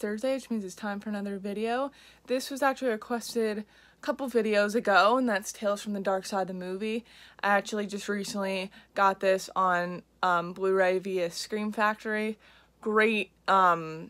Thursday, which means it's time for another video. This was actually requested a couple videos ago, and that's Tales from the Darkside, the movie. I actually just recently got this on Blu-ray via Scream Factory. Great Blu-ray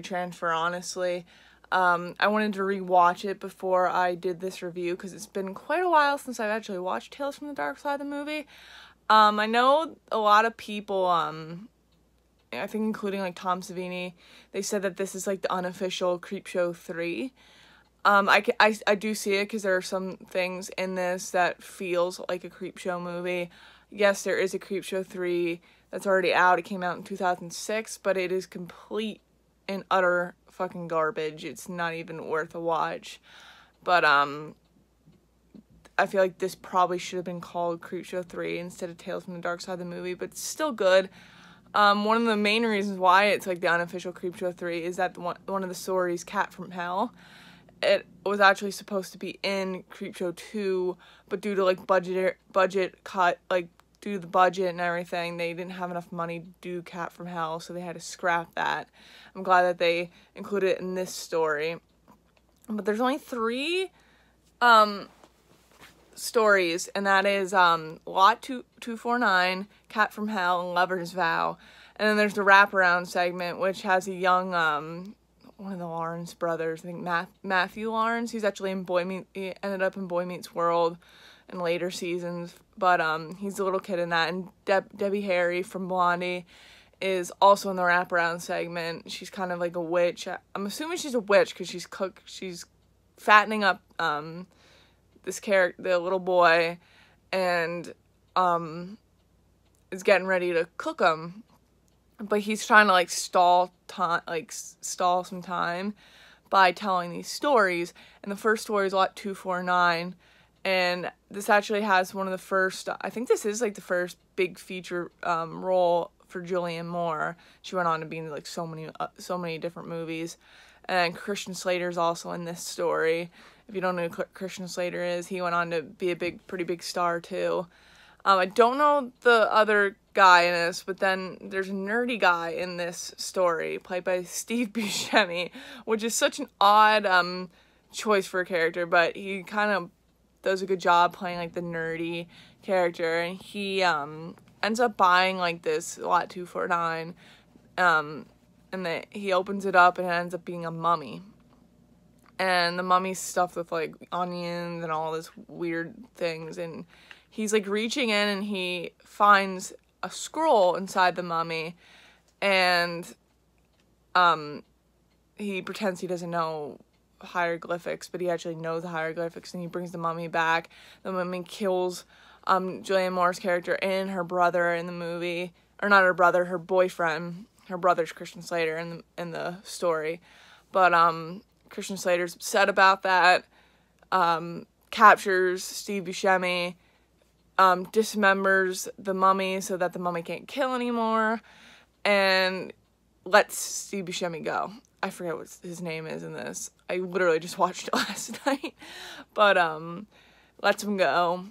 transfer, honestly. I wanted to rewatch it before I did this review because it's been quite a while since I've actually watched Tales from the Darkside, the movie. I know a lot of people, I think including like Tom Savini, they said that this is like the unofficial Creepshow 3. I do see it because there are some things in this that feels like a Creepshow movie. Yes, there is a Creepshow 3 that's already out. It came out in 2006, but it is complete and utter fucking garbage. It's not even worth a watch. But I feel like this probably should have been called Creepshow 3 instead of Tales from the Darkside, the movie, but it's still good. One of the main reasons why it's like the unofficial Creepshow 3 is that one of the stories, Cat from Hell, it was actually supposed to be in Creepshow 2, but due to like budget cut, like due to the budget and everything, they didn't have enough money to do Cat from Hell, so they had to scrap that. I'm glad that they included it in this story. But there's only 3 stories, and that is Lot 249, Cat from Hell, and Lover's Vow. And then there's the wraparound segment, which has a young one of the Lawrence brothers, I think Matthew Lawrence. He's actually in he ended up in Boy Meets World in later seasons, but he's a little kid in that. And Debbie Harry from Blondie is also in the wraparound segment. She's kind of like a witch. I'm assuming she's a witch because she's fattening up this character, the little boy, and is getting ready to cook him, but he's trying to like stall some time by telling these stories. And the first story is Lot 249, and this actually has one of the first, I think this is like the first big feature role for Julianne Moore. She went on to be in like so many different movies. And Christian Slater's also in this story. If you don't know who Christian Slater is, he went on to be a pretty big star too. I don't know the other guy in this, but then there's a nerdy guy in this story, played by Steve Buscemi, which is such an odd choice for a character, but he kind of does a good job playing like the nerdy character, and he ends up buying like this Lot 249, and he opens it up and it ends up being a mummy. And the mummy's stuffed with like onions and all this weird things, and he's like reaching in and he finds a scroll inside the mummy, and he pretends he doesn't know hieroglyphics, but he actually knows the hieroglyphics, and he brings the mummy back. The mummy kills Julianne Moore's character and her brother in the movie, or not her brother, her boyfriend. Her brother's Christian Slater in the story, but Christian Slater's upset about that. Captures Steve Buscemi, dismembers the mummy so that the mummy can't kill anymore, and lets Steve Buscemi go. I forget what his name is in this. I literally just watched it last night, but lets him go,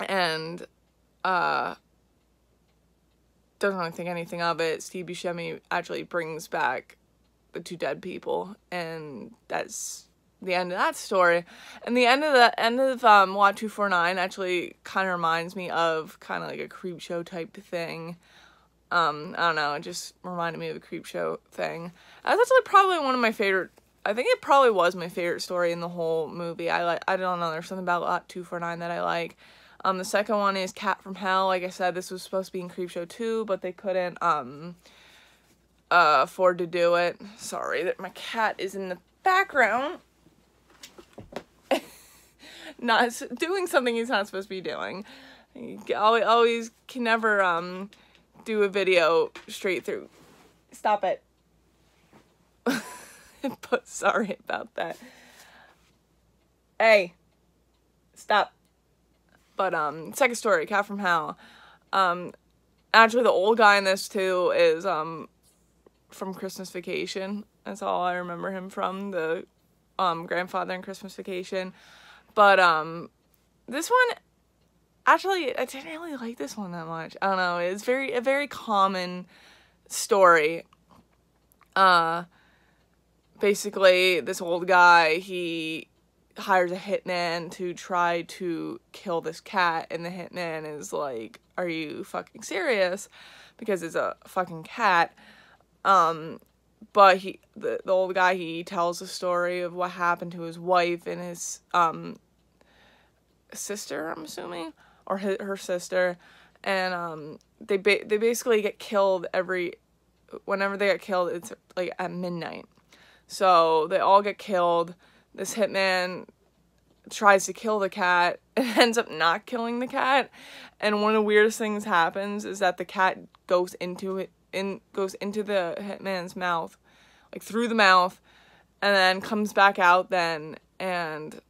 and doesn't really think anything of it. Steve Buscemi actually brings back the 2 dead people, and that's the end of that story. And the end of Lot 249 actually kind of reminds me of kind of like a Creepshow type thing. I don't know, it just reminded me of a Creepshow thing. That's actually probably one of my favorite, I think it probably was my favorite story in the whole movie. I don't know, there's something about Lot 249 that I like. The second one is Cat from Hell. Like I said, this was supposed to be in Creepshow 2, but they couldn't afford to do it. Sorry that my cat is in the background. Not doing something he's not supposed to be doing. He always can never do a video straight through. Stop it. But sorry about that. Hey. Stop. But second story, Cat from Hell. Actually the old guy in this too is from Christmas Vacation. That's all I remember him from, the grandfather in Christmas Vacation. But this one, actually, I didn't really like this one that much. I don't know, it's a very common story. Basically, this old guy, he hires a hitman to try to kill this cat, and the hitman is like, are you fucking serious? Because it's a fucking cat. But the old guy, he tells the story of what happened to his wife and his sister, I'm assuming, or her sister, and they basically get killed whenever they get killed, it's like at midnight. So they all get killed. This hitman tries to kill the cat and ends up not killing the cat. And one of the weirdest things happens is that the cat goes into the hitman's mouth, like through the mouth, and then comes back out then, and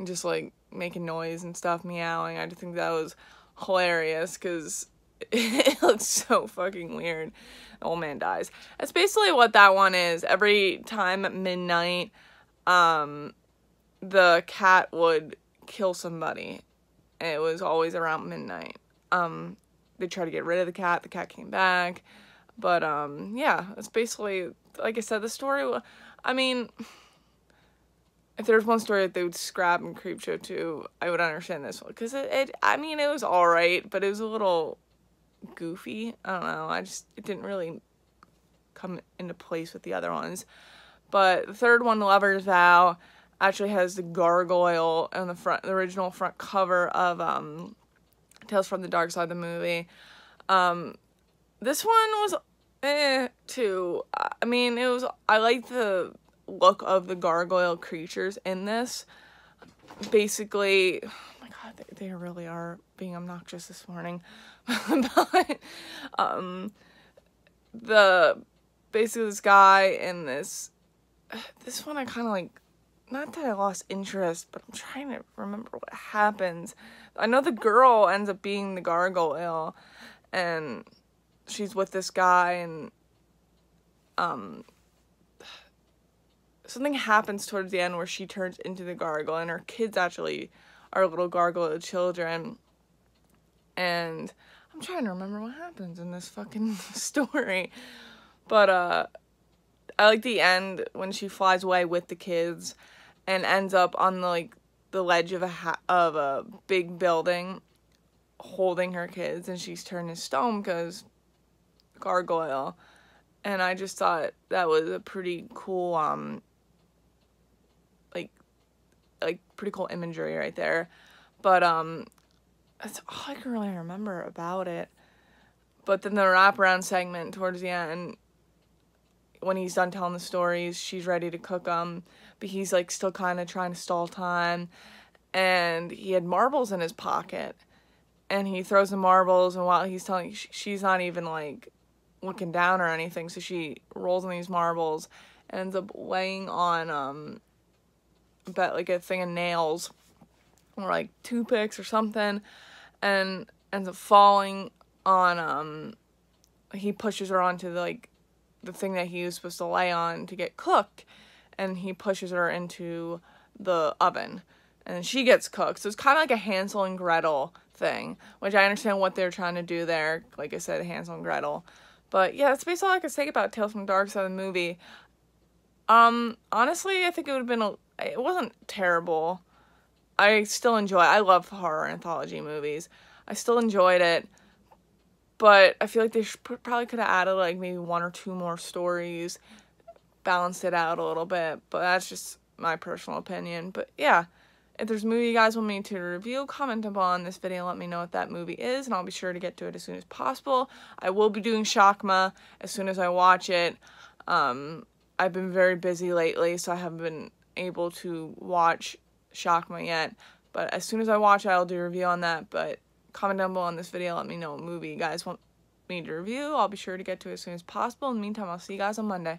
just like making noise and stuff, meowing. I just think that was hilarious because it looks so fucking weird. The old man dies. That's basically what that one is. Every time at midnight, the cat would kill somebody. And it was always around midnight. They tried to get rid of the cat came back. But, yeah, it's basically, like I said, the story, I mean, if there's one story that they would scrap in Creepshow 2, I would understand this one. Because it was alright, but it was a little goofy. I don't know. It didn't really come into place with the other ones. But the third one, The Lover's Vow, actually has the gargoyle on the original front cover of Tales from the Darkside, the movie. This one was too. I mean, I like the look of the gargoyle creatures in this. Basically, oh my god, they really are being obnoxious this morning. But basically this guy and this one, I kind of like, not that I lost interest, but I'm trying to remember what happens. I know the girl ends up being the gargoyle, and she's with this guy, and something happens towards the end where she turns into the gargoyle, and her kids actually are little gargoyle children. And I'm trying to remember what happens in this fucking story. But I like the end when she flies away with the kids and ends up on the ledge of a big building holding her kids, and she's turned to stone because gargoyle. And I just thought that was a pretty cool pretty cool imagery right there. But that's all I can really remember about it. But then the wraparound segment towards the end, when he's done telling the stories, she's ready to cook them, but he's like still kind of trying to stall time, and he had marbles in his pocket, and he throws the marbles, and while he's telling, she's not even like looking down or anything, so she rolls on these marbles and ends up laying on like a thing of nails or like toothpicks or something, and ends up falling on he pushes her onto the thing that he was supposed to lay on to get cooked, and he pushes her into the oven, and she gets cooked. So it's kind of like a Hansel and Gretel thing, which I understand what they're trying to do there. Like I said, Hansel and Gretel. But yeah, that's basically all I can say about Tales from the Darkside, the movie. Honestly, I think it would have been it wasn't terrible. I still enjoy it. I love horror anthology movies. I still enjoyed it. But I feel like they probably could have added like maybe one or two more stories, balanced it out a little bit. But that's just my personal opinion. But yeah, if there's a movie you guys want me to review, comment upon this video and let me know what that movie is, and I'll be sure to get to it as soon as possible. I will be doing Shakma as soon as I watch it. I've been very busy lately, so I haven't been able to watch Shakma yet. But as soon as I watch it, I'll do a review on that. But comment down below on this video, let me know what movie you guys want me to review. I'll be sure to get to it as soon as possible. In the meantime, I'll see you guys on Monday.